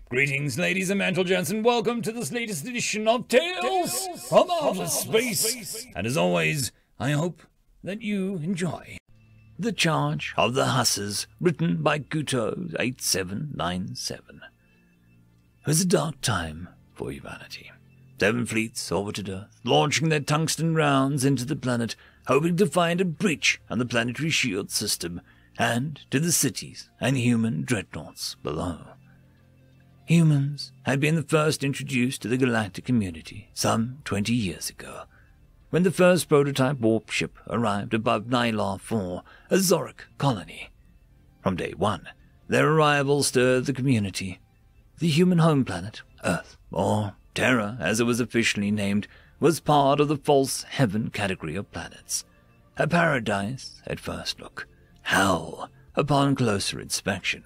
Greetings, ladies and gentlemen, and welcome to this latest edition of Tales from Outer Space. And as always, I hope that you enjoy The Charge of the Hussars, written by Guto8797. It was a dark time for humanity. 7 fleets orbited Earth, launching their tungsten rounds into the planet, hoping to find a breach on the planetary shield system and to the cities and human dreadnoughts below. Humans had been the first introduced to the galactic community some 20 years ago, when the first prototype warp ship arrived above Nylar 4, a Zoric colony. From day one, their arrival stirred the community. The human home planet, Earth, or Terra as it was officially named, was part of the false heaven category of planets. A paradise at first look, hell upon closer inspection.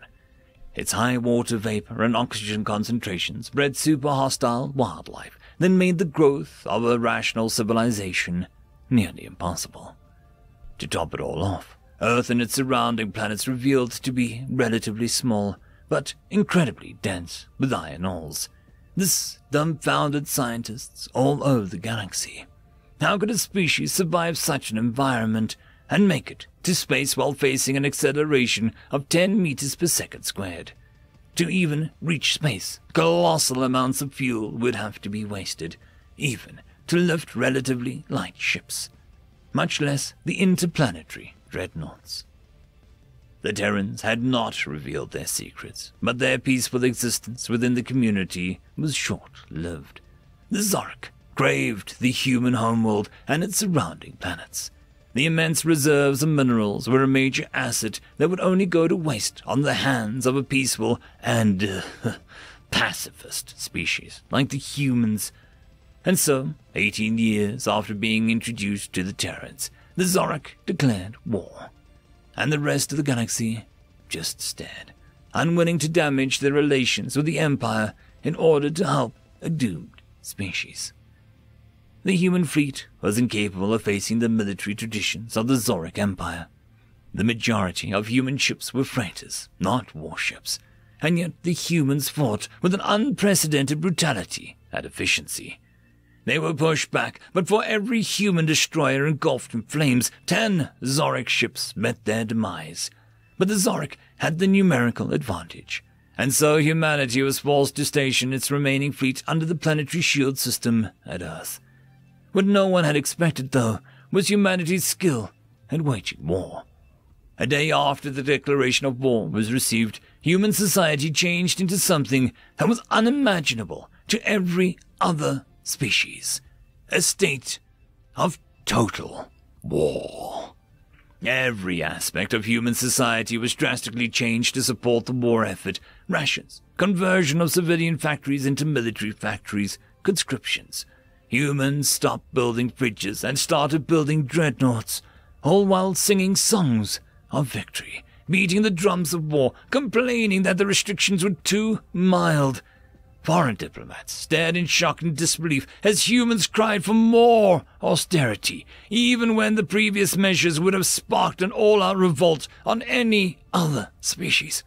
Its high water vapor and oxygen concentrations bred super hostile wildlife that made the growth of a rational civilization nearly impossible. To top it all off, Earth and its surrounding planets revealed to be relatively small, but incredibly dense with iron ores. This dumbfounded scientists all over the galaxy. How could a species survive such an environment and make it to space while facing an acceleration of 10 meters per second squared? To even reach space, colossal amounts of fuel would have to be wasted, even to lift relatively light ships, much less the interplanetary dreadnoughts. The Terrans had not revealed their secrets, but their peaceful existence within the community was short-lived. The Zoric craved the human homeworld and its surrounding planets. The immense reserves of minerals were a major asset that would only go to waste on the hands of a peaceful and pacifist species like the humans. And so, 18 years after being introduced to the Terrans, the Zoric declared war. And the rest of the galaxy just stared, unwilling to damage their relations with the Empire in order to help a doomed species. The human fleet was incapable of facing the military traditions of the Zoric Empire. The majority of human ships were freighters, not warships, and yet the humans fought with an unprecedented brutality and efficiency. They were pushed back, but for every human destroyer engulfed in flames, 10 Zoric ships met their demise. But the Zoric had the numerical advantage, and so humanity was forced to station its remaining fleet under the planetary shield system at Earth. What no one had expected, though, was humanity's skill at waging war. A day after the declaration of war was received, human society changed into something that was unimaginable to every other species. A state of total war. Every aspect of human society was drastically changed to support the war effort. Rations, conversion of civilian factories into military factories, conscriptions. Humans stopped building fridges and started building dreadnoughts, all while singing songs of victory, beating the drums of war, complaining that the restrictions were too mild. Foreign diplomats stared in shock and disbelief as humans cried for more austerity, even when the previous measures would have sparked an all-out revolt on any other species.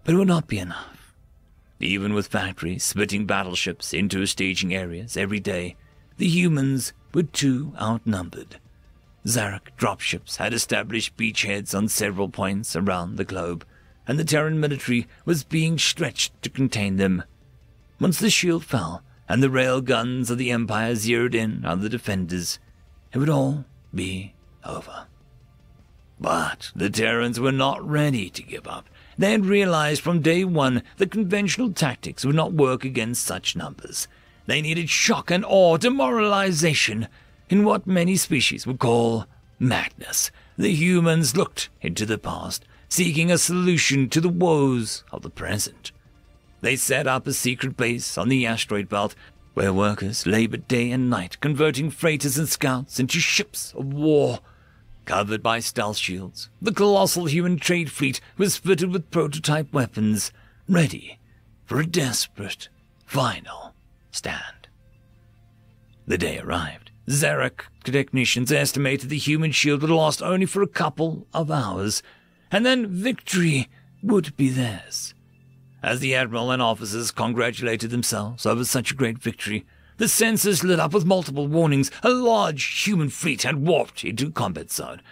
But it would not be enough. Even with factories splitting battleships into staging areas every day, the humans were too outnumbered. Zarok dropships had established beachheads on several points around the globe, and the Terran military was being stretched to contain them. Once the shield fell, and the rail guns of the Empire zeroed in on the defenders, it would all be over. But the Terrans were not ready to give up. They had realized from day one that conventional tactics would not work against such numbers. They needed shock and awe, demoralization, in what many species would call madness. The humans looked into the past, seeking a solution to the woes of the present. They set up a secret base on the asteroid belt, where workers labored day and night, converting freighters and scouts into ships of war. Covered by stealth shields, the colossal human trade fleet was fitted with prototype weapons, ready for a desperate, final stand. The day arrived. Zarok technicians estimated the human shield would last only for a couple of hours, and then victory would be theirs. As the admiral and officers congratulated themselves over such a great victory, the sensors lit up with multiple warnings. A large human fleet had warped into combat zone.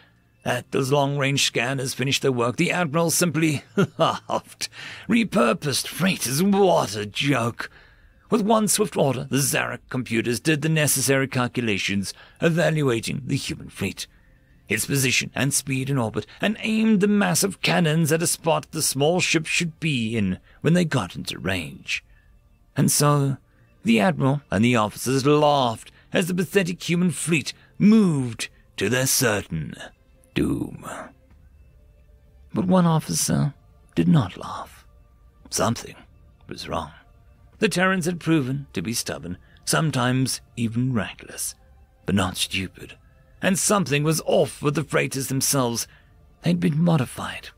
As those long-range scanners finished their work, the admiral simply laughed. Repurposed freighters, what a joke! With one swift order, the Zarek computers did the necessary calculations, evaluating the human fleet, its position and speed in orbit, and aimed the massive cannons at a spot the small ships should be in when they got into range. And so, the admiral and the officers laughed as the pathetic human fleet moved to their certain doom. But one officer did not laugh. Something was wrong. The Terrans had proven to be stubborn, sometimes even reckless, but not stupid. And something was off with the freighters themselves. They'd been modified.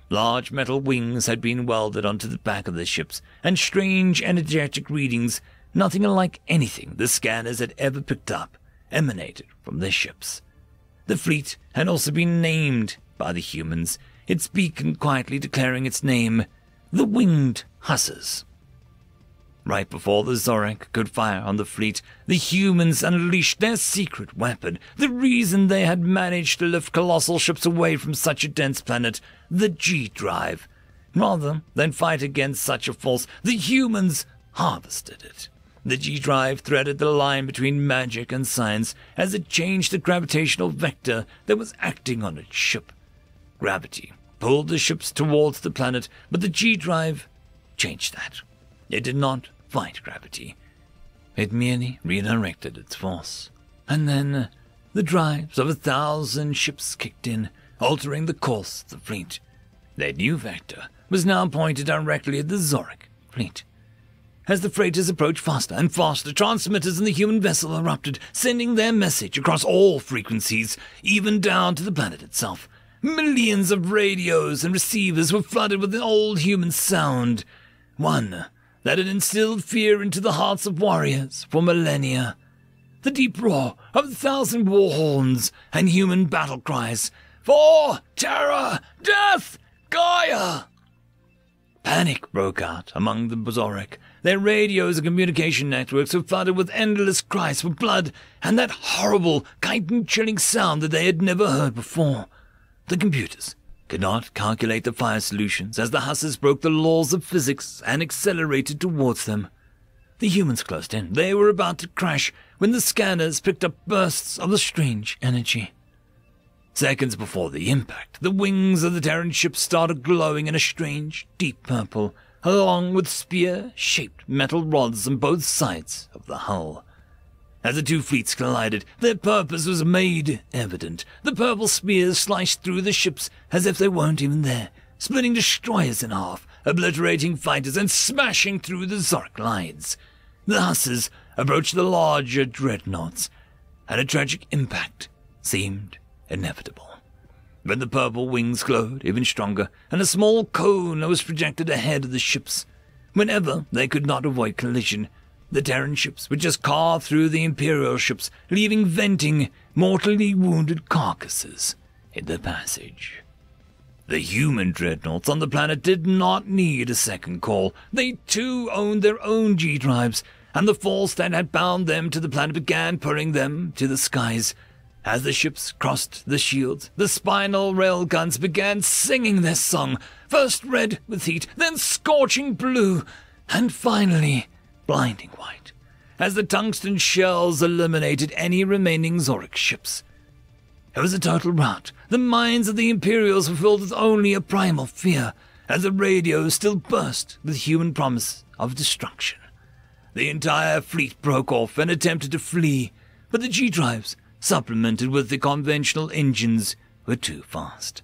Large metal wings had been welded onto the back of the ships, and strange energetic readings, nothing unlike anything the scanners had ever picked up, emanated from their ships. The fleet had also been named by the humans, its beacon quietly declaring its name, the Winged Hussars. Right before the Zorek could fire on the fleet, the humans unleashed their secret weapon, the reason they had managed to lift colossal ships away from such a dense planet, the G-Drive. Rather than fight against such a force, the humans harvested it. The G-Drive threaded the line between magic and science as it changed the gravitational vector that was acting on its ship. Gravity pulled the ships towards the planet, but the G-Drive changed that. It did not fight gravity. It merely redirected its force. And then the drives of 1,000 ships kicked in, altering the course of the fleet. Their new vector was now pointed directly at the Zorek fleet. As the freighters approached faster and faster, transmitters in the human vessel erupted, sending their message across all frequencies, even down to the planet itself. Millions of radios and receivers were flooded with an old human sound, one that had instilled fear into the hearts of warriors for millennia. The deep roar of 1,000 war horns and human battle cries, "For terror, death, Gaia!" Panic broke out among the Zorek. Their radios and communication networks were flooded with endless cries for blood and that horrible, chitin-chilling sound that they had never heard before. The computers could not calculate the fire solutions as the Hussars broke the laws of physics and accelerated towards them. The humans closed in. They were about to crash when the scanners picked up bursts of the strange energy. Seconds before the impact, the wings of the Terran ship started glowing in a strange, deep purple, along with spear-shaped metal rods on both sides of the hull. As the two fleets collided, their purpose was made evident. The purple spears sliced through the ships as if they weren't even there, splitting destroyers in half, obliterating fighters, and smashing through the Zork lines. The Hussars approached the larger dreadnoughts, and a tragic impact seemed inevitable. But the purple wings glowed even stronger, and a small cone was projected ahead of the ships. Whenever they could not avoid collision, the Terran ships would just carve through the Imperial ships, leaving venting, mortally wounded carcasses in the passage. The human dreadnoughts on the planet did not need a second call. They too owned their own G-drives, and the force that had bound them to the planet began pulling them to the skies. As the ships crossed the shields, the spinal rail guns began singing their song, first red with heat, then scorching blue, and finally blinding white, as the tungsten shells eliminated any remaining Zorek ships. It was a total rout. The minds of the Imperials were filled with only a primal fear, as the radios still burst with human promise of destruction. The entire fleet broke off and attempted to flee, but the G-drives, supplemented with the conventional engines, were too fast.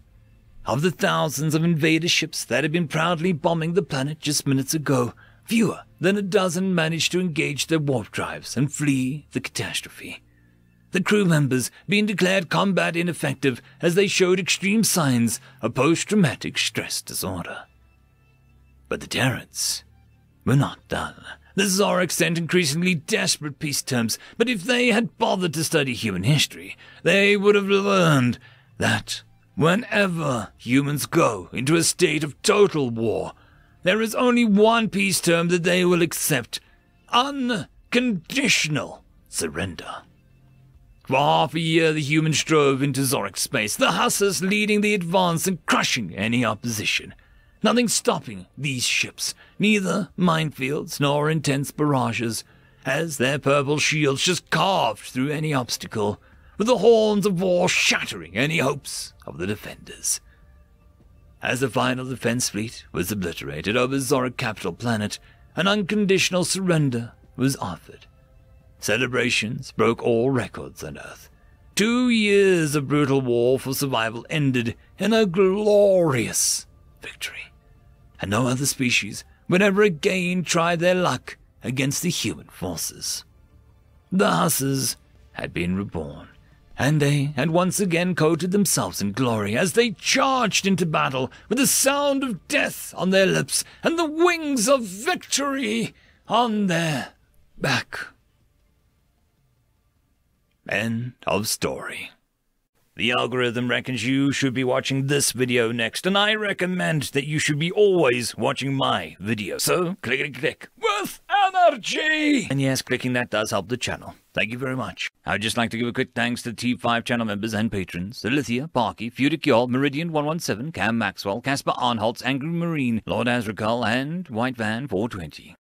Of the thousands of invader ships that had been proudly bombing the planet just minutes ago, fewer than a dozen managed to engage their warp drives and flee the catastrophe. The crew members being declared combat ineffective as they showed extreme signs of post-traumatic stress disorder. But the Terrans were not done. The Zorek sent increasingly desperate peace terms, but if they had bothered to study human history, they would have learned that whenever humans go into a state of total war, there is only one peace term that they will accept: unconditional surrender. For half a year, the humans drove into Zoric space, the Hussars leading the advance and crushing any opposition. Nothing stopping these ships, neither minefields nor intense barrages, as their purple shields just carved through any obstacle, with the horns of war shattering any hopes of the defenders. As the final defense fleet was obliterated over Zoric capital planet, an unconditional surrender was offered. Celebrations broke all records on Earth. 2 years of brutal war for survival ended in a glorious victory, and no other species would ever again try their luck against the human forces. The Hussars had been reborn, and they had once again coated themselves in glory as they charged into battle with the sound of death on their lips and the wings of victory on their back. End of story. The algorithm reckons you should be watching this video next, and I recommend that you should be always watching my video. So, click with energy! And yes, clicking that does help the channel. Thank you very much. I'd just like to give a quick thanks to the T5 channel members and patrons: Alithia, Parky, Fudic Yol, Meridian117, Cam Maxwell, Casper Arnholtz, Angry Marine, Lord Azrakal, and White Van 420.